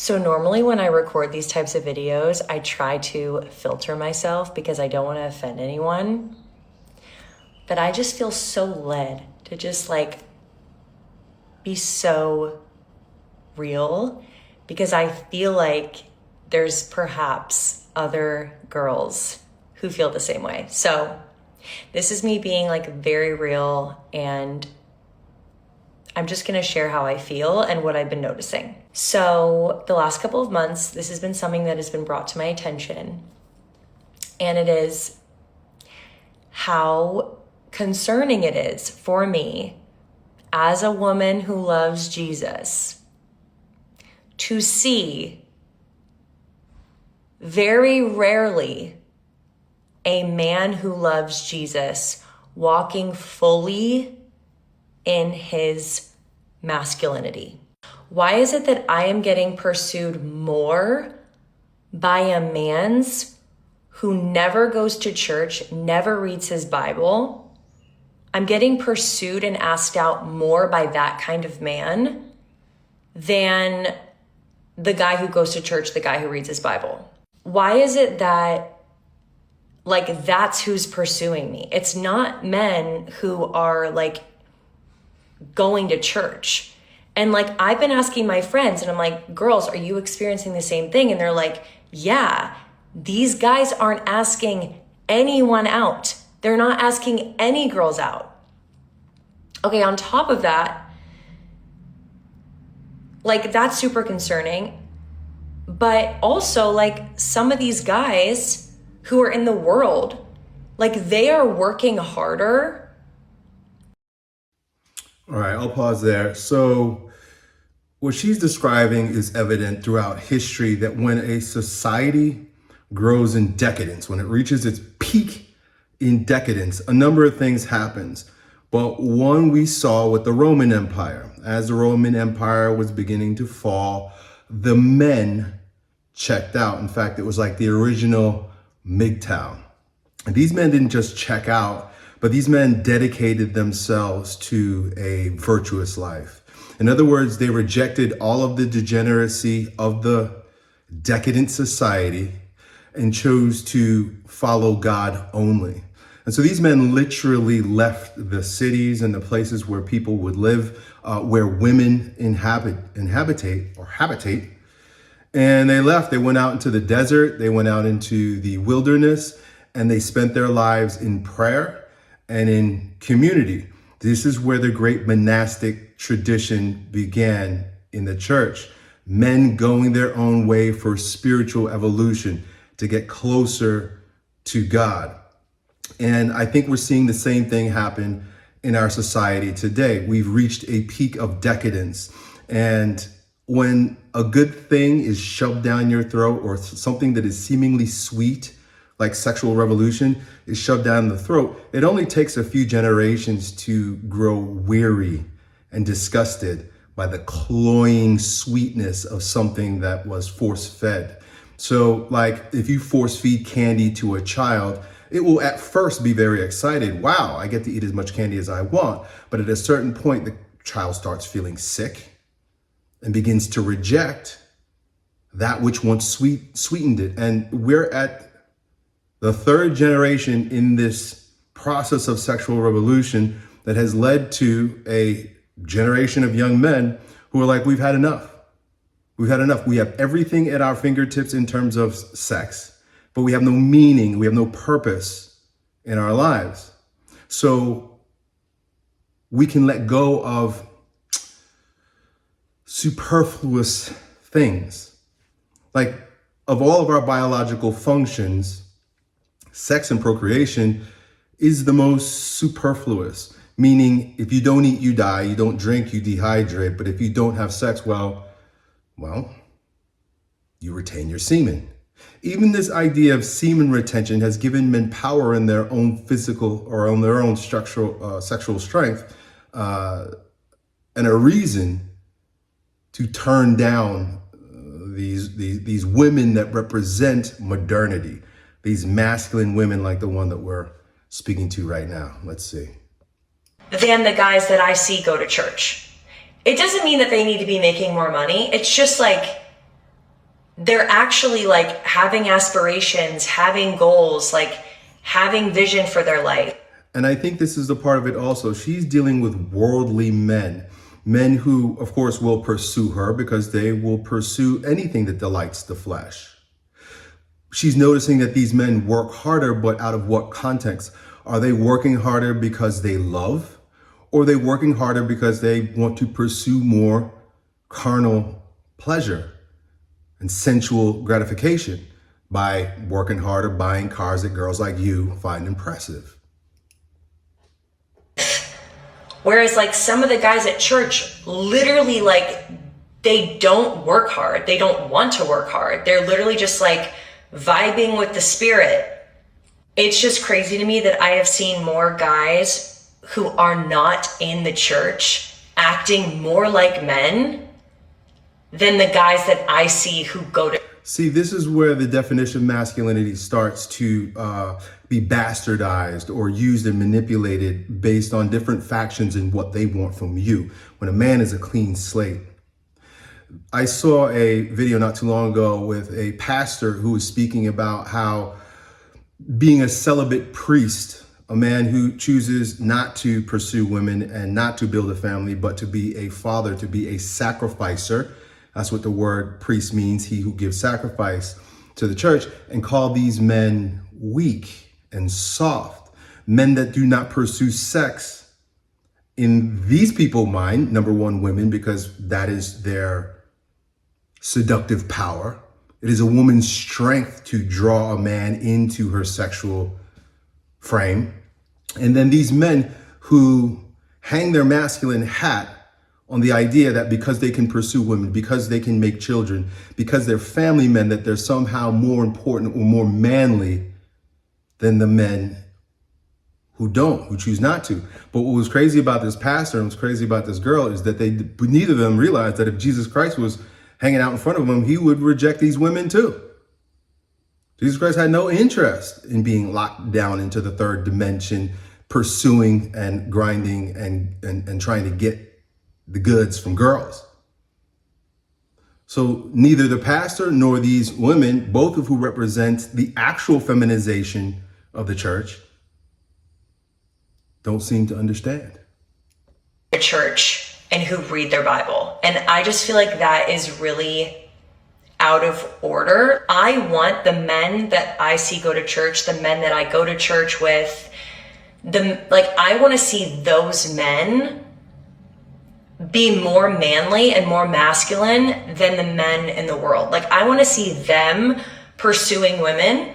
So normally when I record these types of videos, I try to filter myself because I don't want to offend anyone. But I just feel so led to just be so real because I feel like there's perhaps other girls who feel the same way. So this is me being very real, and I'm just gonna share how I feel and what I've been noticing. So the last couple of months, this has been something that has been brought to my attention, and it is how concerning it is for me as a woman who loves Jesus to see very rarely a man who loves Jesus walking fully in his masculinity. Why is it that I am getting pursued more by a man's who never goes to church, never reads his Bible? I'm getting pursued and asked out more by that kind of man than the guy who goes to church, the guy who reads his Bible. Why is it that that's who's pursuing me? It's not men who are going to church. And I've been asking my friends, and I'm like, girls, are you experiencing the same thing? And they're like, yeah, these guys aren't asking anyone out. They're not asking any girls out. Okay, on top of that, that's super concerning. But also some of these guys who are in the world, they are working harder. All right, I'll pause there. So what she's describing is evident throughout history that when a society grows in decadence, when it reaches its peak in decadence, a number of things happens. But one we saw with the Roman Empire. As the Roman Empire was beginning to fall, the men checked out. In fact, it was like the original MGTOW. And these men didn't just check out, but these men dedicated themselves to a virtuous life. In other words, they rejected all of the degeneracy of the decadent society and chose to follow God only. And so these men literally left the cities and the places where people would live, where women habitate, and they left. They went out into the desert, they went out into the wilderness, and they spent their lives in prayer and in community. This is where the great monastic tradition began in the church. Men going their own way for spiritual evolution to get closer to God. And I think we're seeing the same thing happen in our society today. We've reached a peak of decadence. And when a good thing is shoved down your throat, or something that is seemingly sweet, like sexual revolution, is shoved down the throat, it only takes a few generations to grow weary and disgusted by the cloying sweetness of something that was force-fed. So if you force feed candy to a child, it will at first be very excited. Wow, I get to eat as much candy as I want. But at a certain point, the child starts feeling sick and begins to reject that which once sweetened it. And we're at the third generation in this process of sexual revolution that has led to a generation of young men who are like, we've had enough. We've had enough. We have everything at our fingertips in terms of sex, but we have no meaning. We have no purpose in our lives. So we can let go of superfluous things. Of all of our biological functions, sex and procreation is the most superfluous, meaning if you don't eat, you die. You don't drink, you dehydrate. But if you don't have sex, well, you retain your semen. Even this idea of semen retention has given men power in their own physical or on their own structural sexual strength, and a reason to turn down these women that represent modernity, these masculine women like the one that we're speaking to right now. Let's see. Than the guys that I see go to church. It doesn't mean that they need to be making more money. It's just they're actually like having aspirations, having goals, like having vision for their life. And I think this is the part of it also. She's dealing with worldly men, men who, of course, will pursue her because they will pursue anything that delights the flesh. She's noticing that these men work harder, but out of what context? Are they working harder because they love? Or are they working harder because they want to pursue more carnal pleasure and sensual gratification by working harder, buying cars that girls like you find impressive? Whereas like some of the guys at church literally like, they don't work hard. They don't want to work hard. They're literally just like vibing with the spirit. It's just crazy to me that I have seen more guys who are not in the church acting more like men than the guys that I see who go to. See, this is where the definition of masculinity starts to be bastardized or used and manipulated based on different factions and what they want from you, when a man is a clean slate. I saw a video not too long ago with a pastor who was speaking about how being a celibate priest, a man who chooses not to pursue women and not to build a family, but to be a father, to be a sacrificer. That's what the word priest means, he who gives sacrifice to the church, and call these men weak and soft, men that do not pursue sex. In these people's mind, number one, women, because that is their seductive power. It is a woman's strength to draw a man into her sexual frame. And then these men who hang their masculine hat on the idea that because they can pursue women, because they can make children, because they're family men, that they're somehow more important or more manly than the men who don't, who choose not to. But what was crazy about this pastor and what's crazy about this girl is that neither of them realized that if Jesus Christ was hanging out in front of him, he would reject these women too. Jesus Christ had no interest in being locked down into the third dimension, pursuing and grinding and trying to get the goods from girls. So neither the pastor nor these women, both of who represent the actual feminization of the church, don't seem to understand. The church and who read their Bible. And I just feel like that is really out of order. I want the men that I see go to church, the men that I go to church with, I want to see those men be more manly and more masculine than the men in the world. Like, I want to see them pursuing women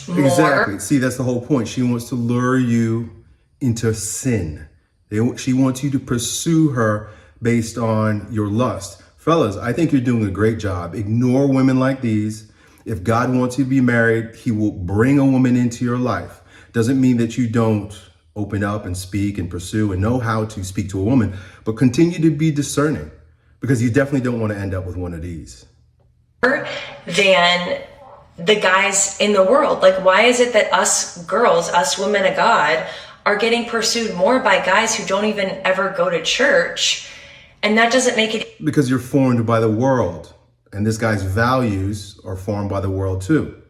more. Exactly. See, that's the whole point. She wants to lure you into sin. She wants you to pursue her based on your lust. Fellas, I think you're doing a great job. Ignore women like these. If God wants you to be married, he will bring a woman into your life. Doesn't mean that you don't open up and speak and pursue and know how to speak to a woman, but continue to be discerning, because you definitely don't want to end up with one of these. Than the guys in the world. Like, why is it that us girls, us women of God, are getting pursued more by guys who don't even ever go to church? And that doesn't make it... Because you're formed by the world, and this guy's values are formed by the world too.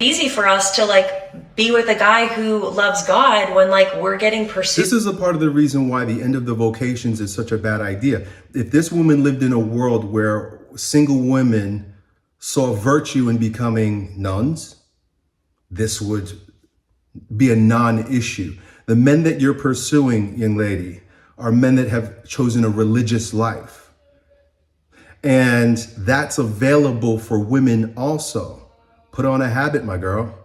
Easy for us to be with a guy who loves God when we're getting pursued. This is a part of the reason why the end of the vocations is such a bad idea. If this woman lived in a world where single women saw virtue in becoming nuns, this would be a non-issue. The men that you're pursuing, young lady, are men that have chosen a religious life. And that's available for women also. Put on a habit, my girl.